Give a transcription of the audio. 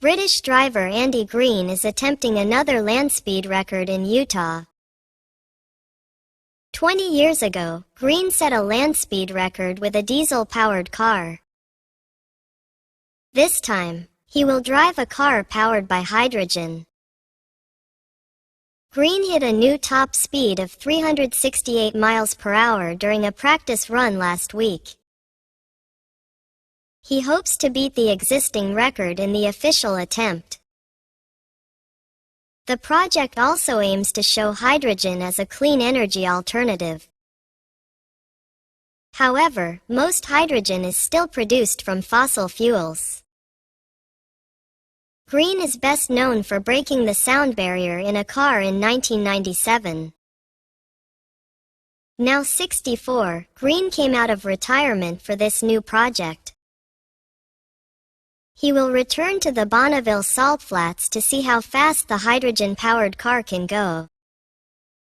British driver Andy Green is attempting another land speed record in Utah. 20 years ago, Green set a land speed record with a diesel-powered car. This time, he will drive a car powered by hydrogen. Green hit a new top speed of 368 miles per hour during a practice run last week. He hopes to beat the existing record in the official attempt. The project also aims to show hydrogen as a clean energy alternative. However, most hydrogen is still produced from fossil fuels. Green is best known for breaking the sound barrier in a car in 1997. Now 64, Green came out of retirement for this new project. He will return to the Bonneville salt flats to see how fast the hydrogen-powered car can go.